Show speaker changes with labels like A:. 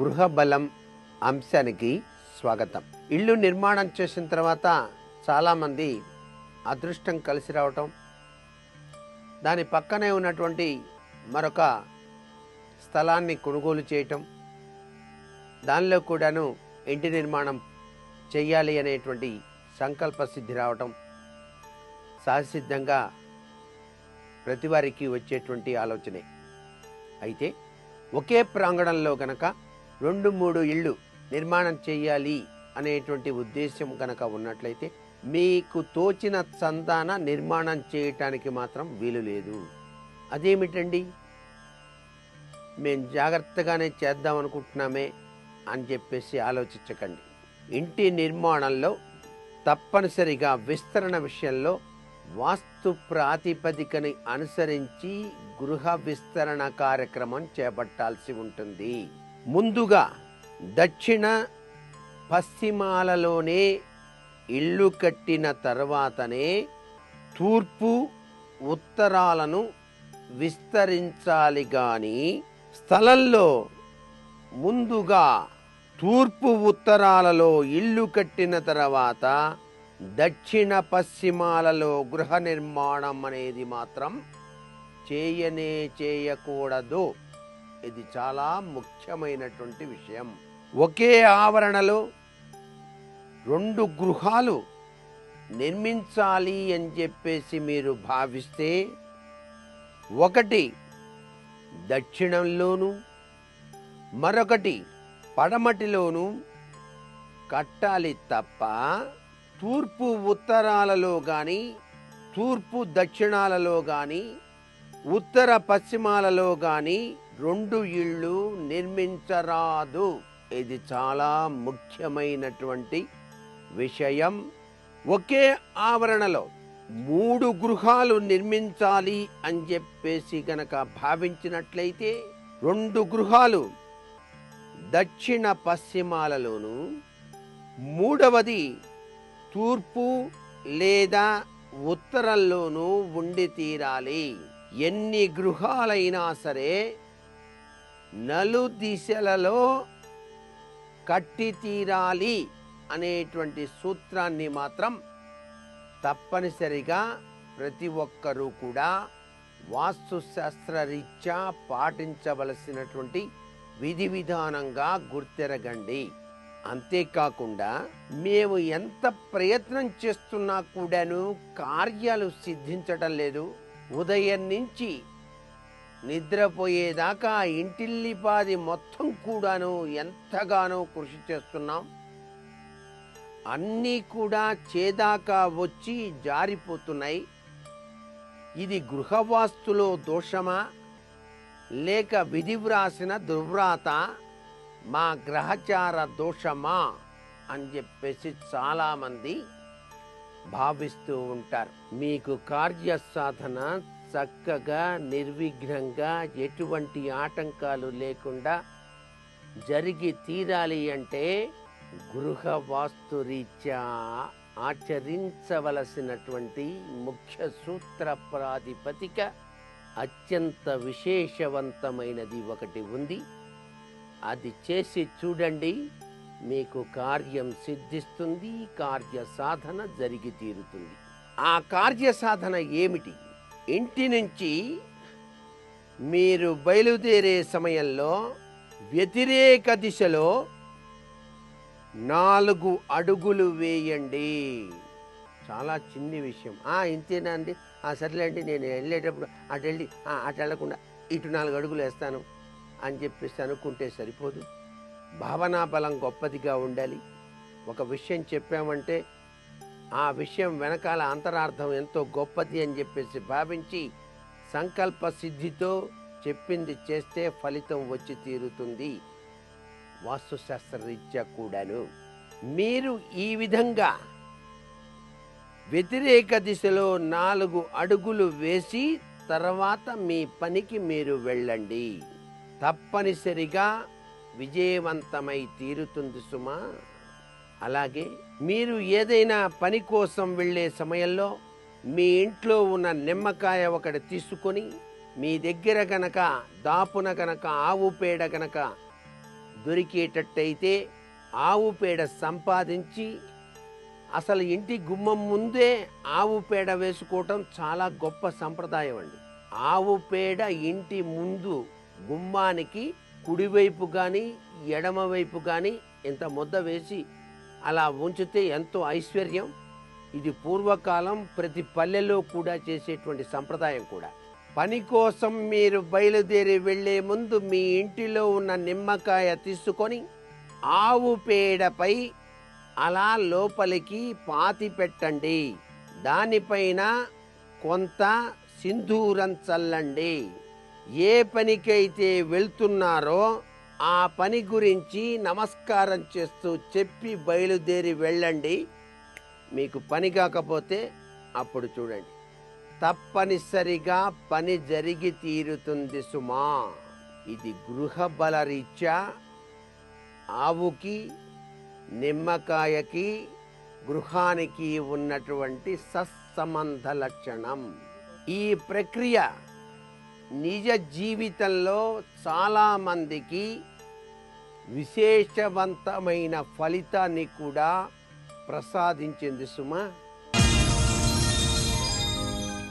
A: గృహబలం అంశానికి స్వాగతం. ఇల్లు నిర్మాణం చేసిన తర్వాత చాలామంది అదృష్టం కలిసి రావటం, దాని పక్కనే ఉన్నటువంటి మరొక స్థలాన్ని కొనుగోలు చేయటం, దానిలో కూడాను ఇంటి నిర్మాణం చెయ్యాలి అనేటువంటి సంకల్ప సిద్ధి రావటం సహసిద్ధంగా ప్రతి వారికి వచ్చేటువంటి ఆలోచనే. అయితే ఒకే ప్రాంగణంలో గనక 2-3 ఇళ్ళు నిర్మాణం చేయాలి అనేటువంటి ఉద్దేశం కనుక ఉన్నట్లయితే మీకు తోచిన చందాన నిర్మాణం చేయటానికి మాత్రం వీలు లేదు. అదేమిటండి, మేము జాగ్రత్తగానే చేద్దాం అనుకుంటున్నామే అని చెప్పేసి ఆలోచించకండి. ఇంటి నిర్మాణంలో తప్పనిసరిగా విస్తరణ విషయంలో వాస్తు ప్రాతిపదికని అనుసరించి గృహ విస్తరణ కార్యక్రమం చేపట్టాల్సి ఉంటుంది. ముందుగా దక్షిణ పశ్చిమాలలోనే ఇల్లు కట్టిన తర్వాతనే తూర్పు ఉత్తరాలను విస్తరించాలి. గాని స్థలంలో ముందుగా తూర్పు ఉత్తరాలలో ఇల్లు కట్టిన తర్వాత దక్షిణ పశ్చిమాలలో గృహ నిర్మాణం అనేది మాత్రం చేయకూడదు. ఇది చాలా ముఖ్యమైనటువంటి విషయం. ఒకే ఆవరణలో 2 గృహాలు నిర్మించాలి అని చెప్పేసి మీరు భావిస్తే ఒకటి దక్షిణంలోను మరొకటి పడమటిలోను కట్టాలి తప్ప తూర్పు ఉత్తరాలలో కానీ తూర్పు దక్షిణాలలో కానీ ఉత్తర పశ్చిమాలలో కానీ 2 ఇళ్ళు నిర్మించరాదు. ఇది చాలా ముఖ్యమైనటువంటి విషయం. ఒకే ఆవరణలో 3 గృహాలు నిర్మించాలి అని చెప్పేసి గనక భావించినట్లయితే 2 గృహాలు దక్షిణ పశ్చిమాలలోను, మూడవది తూర్పు లేదా ఉత్తరంలోనూ ఉండి తీరాలి. ఎన్ని గృహాలైనా సరే నలుదిశలలో కట్టి తీరాలి అనేటువంటి సూత్రాన్ని మాత్రం తప్పనిసరిగా ప్రతి ఒక్కరూ కూడా వాస్తుశాస్త్రరీత్యా పాటించవలసినటువంటి విధి విధానంగా గుర్తెరగండి. అంతేకాకుండా మేము ఎంత ప్రయత్నం చేస్తున్నా కూడాను కార్యాలు సిద్ధించటం లేదు. ఉదయం నుంచి నిద్రపోయేదాకా ఇంటిల్లిపాది మొత్తం కూడాను ఎంతగానో కృషి చేస్తున్నాం. అన్నీ కూడా చేదాకా వచ్చి జారిపోతున్నాయి. ఇది గృహవాస్తులో దోషమా లేక విధి వ్రాసిన దుర్వ్రాత మా గ్రహచార దోషమా అని చెప్పేసి చాలామంది భావిస్తూ ఉంటారు. మీకు కార్యసాధన చక్కగా నిర్విఘ్నంగా ఎటువంటి ఆటంకాలు లేకుండా జరిగి తీరాలి అంటే గృహ వాస్తు రీత్యా ఆచరించవలసినటువంటి ముఖ్య సూత్ర ప్రాతిపదిక అత్యంత విశేషవంతమైనది ఒకటి ఉంది. అది చేసి చూడండి, మీకు కార్యం సిద్ధిస్తుంది, కార్య సాధన జరిగి తీరుతుంది. ఆ కార్య సాధన ఏమిటి? ఇంటి నుంచి మీరు బయలుదేరే సమయంలో వ్యతిరేక దిశలో 4 అడుగులు వేయండి. చాలా చిన్ని విషయం. ఇంతేనా అండి? సర్లేండి, నేను వెళ్ళేటప్పుడు అటు వెళ్ళకుండా ఇటు 4 అడుగులు వేస్తాను అని చెప్పేసి అనుకుంటే సరిపోదు. భావనా బలం గొప్పదిగా ఉండాలి. ఒక విషయం చెప్పామంటే ఆ విషయం వెనకాల అంతరార్థం ఎంతో గొప్పది అని చెప్పేసి భావించి సంకల్ప సిద్ధితో చెప్పింది చేస్తే ఫలితం వచ్చి తీరుతుంది. వాస్తుశాస్త్ర రీత్యా కూడాను మీరు ఈ విధంగా వ్యతిరేక దిశలో 4 అడుగులు వేసి తర్వాత మీ పనికి మీరు వెళ్ళండి. తప్పనిసరిగా విజయవంతమై తీరుతుంది సుమా. అలాగే మీరు ఏదైనా పని కోసం వెళ్ళే సమయంలో మీ ఇంట్లో ఉన్న నిమ్మకాయ ఒకటి తీసుకొని మీ దగ్గర గనక దాపున గనక ఆవు పేడ గనక దొరికేటట్టయితే ఆవు పేడ సంపాదించి అసలు ఇంటి గుమ్మం ముందే ఆవు పేడ వేసుకోవటం చాలా గొప్ప సంప్రదాయం అండి. ఆవు పేడ ఇంటి ముందు గుమ్మానికి కుడివైపు కానీ ఎడమవైపు కానీ ఇంత ముద్ద వేసి అలా ఉంచితే ఎంతో ఐశ్వర్యం. ఇది పూర్వకాలం ప్రతి పల్లెలో కూడా చేసేటువంటి సంప్రదాయం కూడా. పని కోసం మీరు బయలుదేరి వెళ్ళే ముందు మీ ఇంటిలో ఉన్న నిమ్మకాయ తీసుకొని ఆవు పేడపై అలా లోపలికి పాతి పెట్టండి. దానిపైన కొంత సింధూరం చల్లండి. ఏ పనికైతే వెళ్తున్నారో ఆ పని గురించి నమస్కారం చేస్తూ చెప్పి బయలుదేరి వెళ్ళండి. మీకు పని కాకపోతే అప్పుడు చూడండి, తప్పనిసరిగా పని జరిగి తీరుతుంది సుమా. ఇది గృహ బలరీత్యా ఆవుకి, నిమ్మకాయకి, గృహానికి ఉన్నటువంటి సత్సంబంధ లక్షణం. ఈ ప్రక్రియ నిజ జీవితంలో చాలామందికి విశేషవంతమైన ఫలితాన్ని కూడా ప్రసాదించింది సుమా.